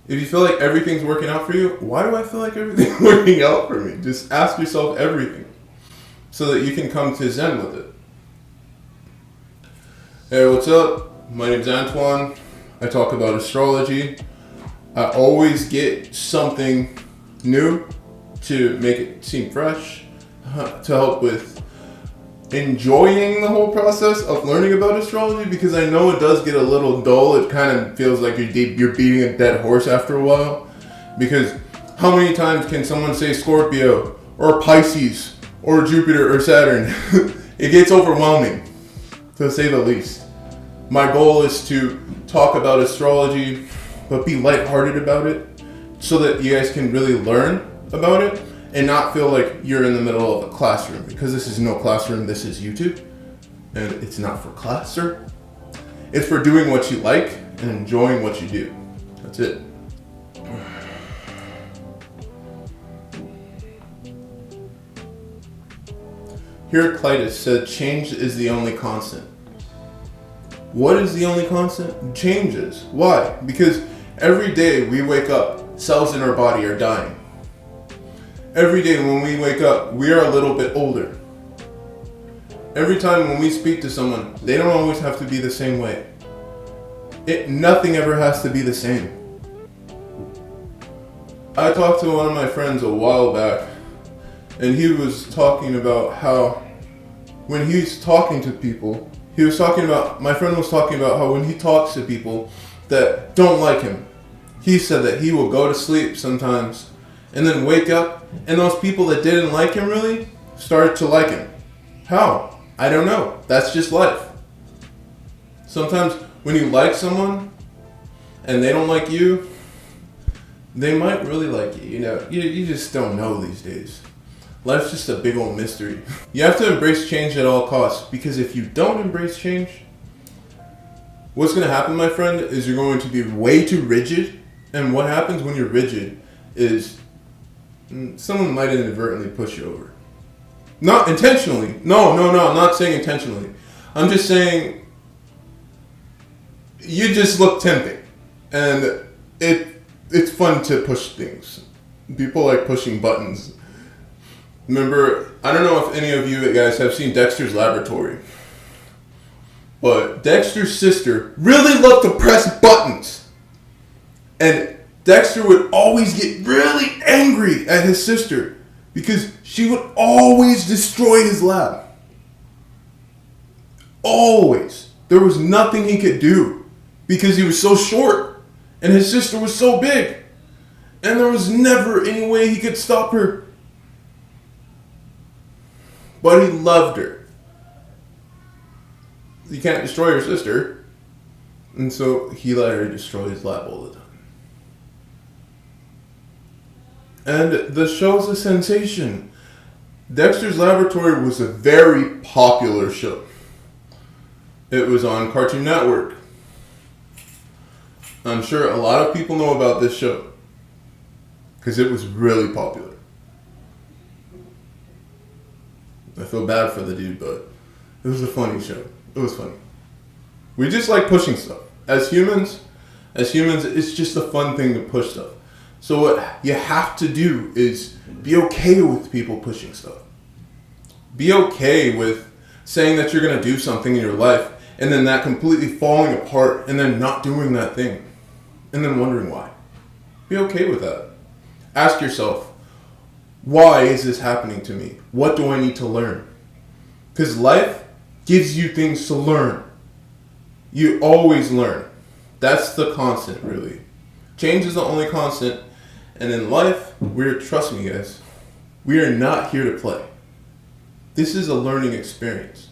If you feel like everything's working out for you, why do I feel like everything's working out for me? Just ask yourself everything so that you can come to Zen with it. Hey, what's up? My name's Antoine. I talk about astrology. I always get something new to make it seem fresh, to help with enjoying the whole process of learning about astrology, because I know it does get a little dull. It kind of feels like you're beating a dead horse after a while, because how many times can someone say Scorpio or Pisces or Jupiter or Saturn? It gets overwhelming, to say the least. My goal is to talk about astrology, but be lighthearted about it, so that you guys can really learn about it and not feel like you're in the middle of a classroom, because this is no classroom, this is YouTube, and it's not for class, sir. It's for doing what you like and enjoying what you do. That's it. Heraclitus said change is the only constant. What is the only constant? Changes. Why? Because every day we wake up, cells in our body are dying. Every day when we wake up, we are a little bit older. Every time when we speak to someone, they don't always have to be the same way. Nothing ever has to be the same. I talked to one of my friends a while back, and he was talking about how when he's talking to people, my friend was talking about how when he talks to people that don't like him, he said that he will go to sleep sometimes and then wake up, and those people that didn't like him really started to like him. How? I don't know. That's just life. Sometimes when you like someone and they don't like you, they might really like you. You know, you just don't know these days. Life's just a big old mystery. You have to embrace change at all costs, because if you don't embrace change, what's going to happen, my friend, is you're going to be way too rigid. And what happens when you're rigid is someone might inadvertently push you over. Not intentionally. No, I'm not saying intentionally. I'm just saying you just look tempting. And it's fun to push things. People like pushing buttons. Remember, I don't know if any of you guys have seen Dexter's Laboratory, but Dexter's sister really loved to press buttons. And Dexter would always get really angry at his sister because she would always destroy his lab. Always. There was nothing he could do because he was so short and his sister was so big. And there was never any way he could stop her. But he loved her. You can't destroy your sister. And so he let her destroy his lab all the time. And the show's a sensation. Dexter's Laboratory was a very popular show. It was on Cartoon Network. I'm sure a lot of people know about this show, because it was really popular. I feel bad for the dude, but it was a funny show. It was funny. We just like pushing stuff. As humans, it's just a fun thing to push stuff. So what you have to do is be okay with people pushing stuff. Be okay with saying that you're going to do something in your life and then that completely falling apart and then not doing that thing and then wondering why. Be okay with that. Ask yourself, why is this happening to me? What do I need to learn? Because life gives you things to learn. You always learn. That's the constant, really. Change is the only constant. And in life, trust me guys, we are not here to play. This is a learning experience.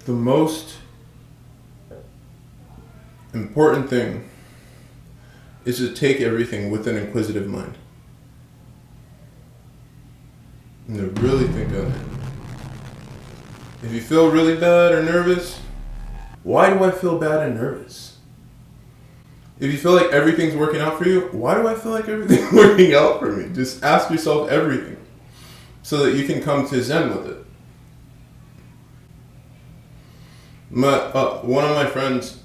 The most important thing is to take everything with an inquisitive mind. And to really think on it. If you feel really bad or nervous, why do I feel bad and nervous? If you feel like everything's working out for you, why do I feel like everything's working out for me? Just ask yourself everything so that you can come to Zen with it. One of my friends,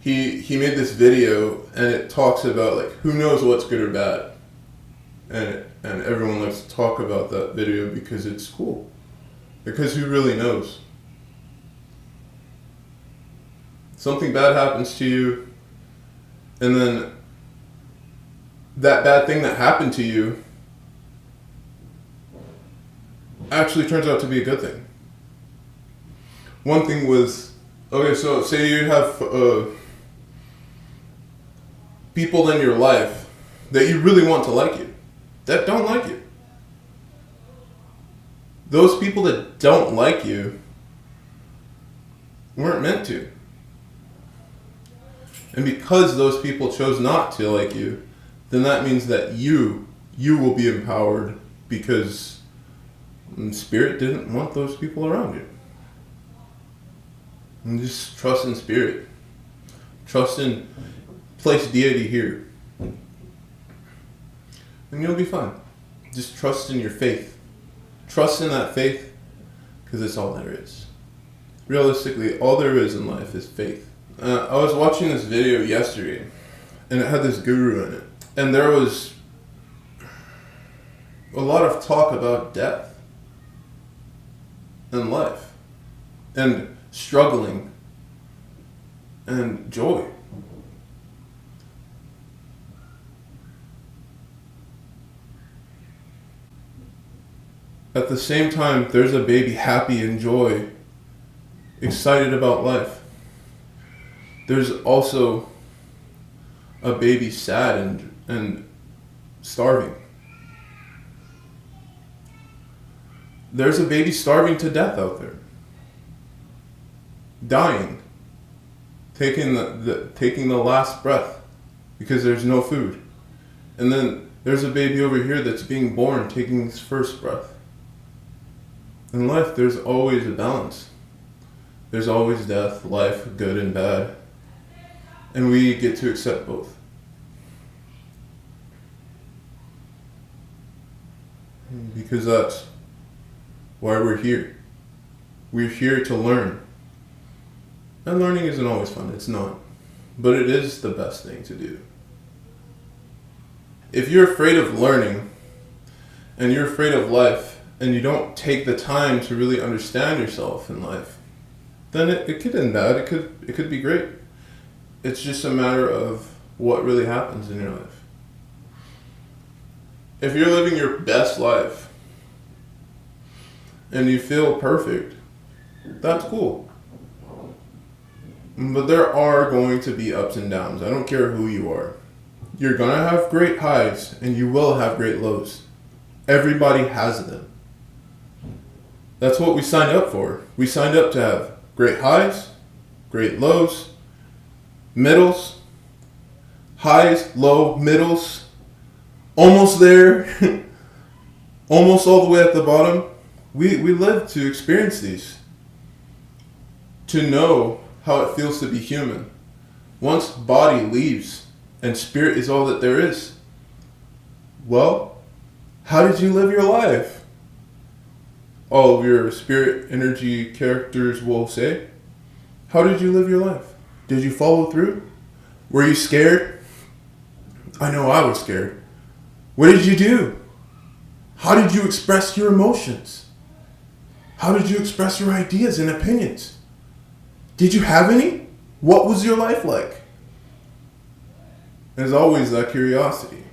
he made this video, and it talks about like who knows what's good or bad, and everyone likes to talk about that video because it's cool, because who really knows? Something bad happens to you, and then that bad thing that happened to you actually turns out to be a good thing. One thing was, okay, so say you have people in your life that you really want to like you, that don't like you. Those people that don't like you weren't meant to. And because those people chose not to like you, then that means that you will be empowered because Spirit didn't want those people around you. And just trust in Spirit. Trust in, place deity here. And you'll be fine. Just trust in your faith. Trust in that faith, because it's all there is. Realistically, all there is in life is faith. I was watching this video yesterday, and it had this guru in it. And there was a lot of talk about death and life and struggling and joy. At the same time, there's a baby happy in joy, excited about life. There's also a baby sad and starving. There's a baby starving to death out there. Dying. Taking the last breath because there's no food. And then there's a baby over here that's being born, taking his first breath. In life, there's always a balance. There's always death, life, good and bad. And we get to accept both. Because that's why we're here. We're here to learn. And learning isn't always fun, it's not. But it is the best thing to do. If you're afraid of learning, and you're afraid of life, and you don't take the time to really understand yourself in life, then it could end bad, it could be great. It's just a matter of what really happens in your life. If you're living your best life and you feel perfect, that's cool. But there are going to be ups and downs. I don't care who you are. You're going to have great highs and you will have great lows. Everybody has them. That's what we signed up for. We signed up to have great highs, great lows, middles, highs, low, middles, almost there, almost all the way at the bottom. We live to experience these, to know how it feels to be human. Once body leaves and spirit is all that there is, well, how did you live your life? All of your spirit energy characters will say, how did you live your life? Did you follow through? Were you scared? I know I was scared. What did you do? How did you express your emotions? How did you express your ideas and opinions? Did you have any? What was your life like? There's always that curiosity.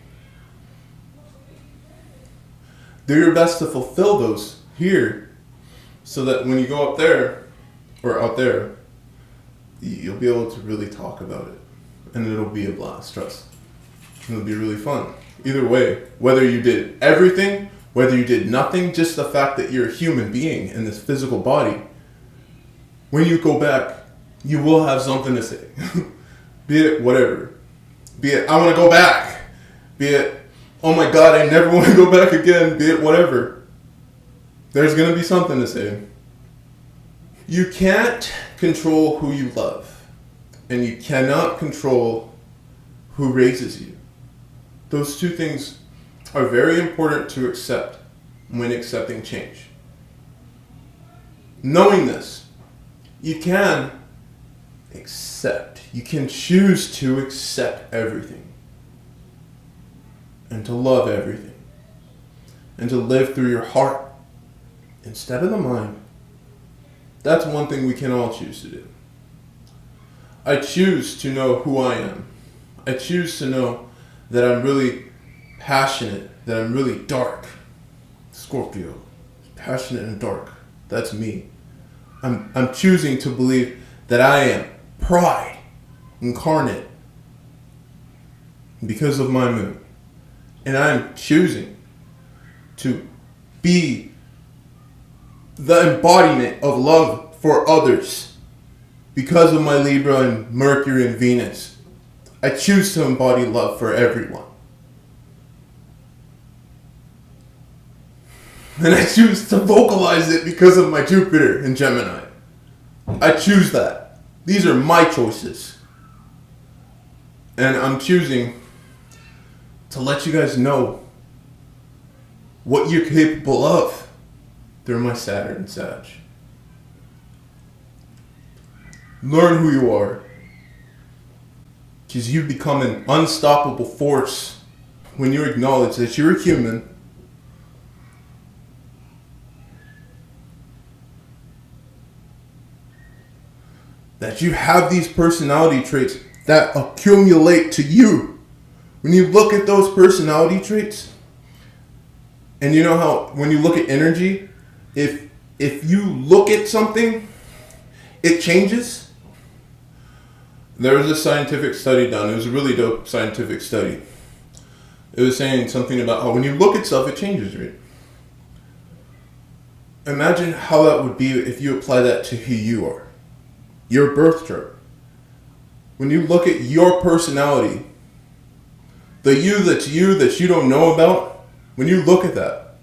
Do your best to fulfill those here so that when you go up there or out there, you'll be able to really talk about it. And it'll be a blast, trust. It'll be really fun. Either way, whether you did everything, whether you did nothing, just the fact that you're a human being in this physical body, when you go back, you will have something to say. Be it whatever. Be it, I want to go back. Be it, oh my God, I never want to go back again. Be it whatever. There's going to be something to say. You can't control who you love, and you cannot control who raises you. Those two things are very important to accept when accepting change. Knowing this, You can accept. You can choose to accept everything. And to love everything. And to live through your heart instead of the mind. That's one thing we can all choose to do. I choose to know who I am. I choose to know that I'm really passionate, that I'm really dark. Scorpio. Passionate and dark. That's me. I'm choosing to believe that I am pride incarnate because of my moon. And I'm choosing to be the embodiment of love for others because of my Libra and Mercury and Venus. I choose to embody love for everyone. And I choose to vocalize it because of my Jupiter in Gemini. I choose that. These are my choices. And I'm choosing to let you guys know what you're capable of through my Saturn and Sag. Learn who you are. Because you become an unstoppable force when you acknowledge that you're a human. That you have these personality traits that accumulate to you. When you look at those personality traits, and you know how when you look at energy, if you look at something, it changes. There was a scientific study done. It was a really dope scientific study. It was saying something about how when you look at stuff, it changes, right? Imagine how that would be if you apply that to who you are. Your birth chart. When you look at your personality, the you that you don't know about, when you look at that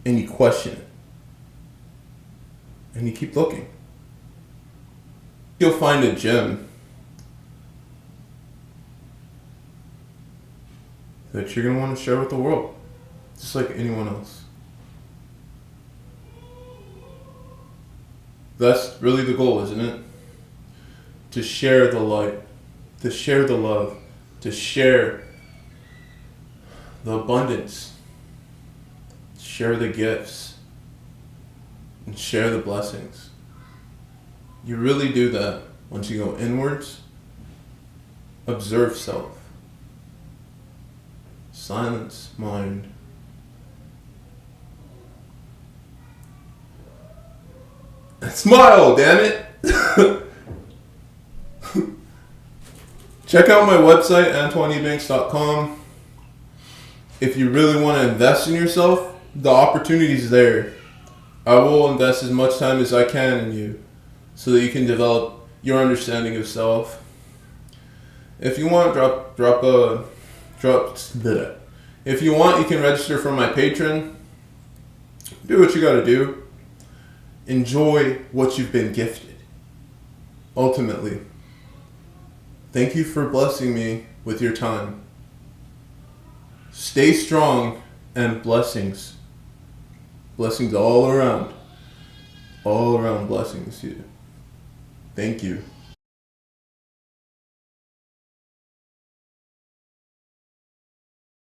and you question it and you keep looking, you'll find a gem that you're going to want to share with the world, just like anyone else. That's really the goal, isn't it? To share the light, to share the love, to share the abundance, share the gifts, and share the blessings. You really do that once you go inwards, observe self, silence mind, smile, damn it! Check out my website, AntoineEbanks.com. If you really want to invest in yourself, the opportunity's there. I will invest as much time as I can in you so that you can develop your understanding of self. If you want, if you want, you can register for my Patreon. Do what you gotta do. Enjoy what you've been gifted. Ultimately, thank you for blessing me with your time. Stay strong and blessings. Blessings all around. All around blessings. Thank you.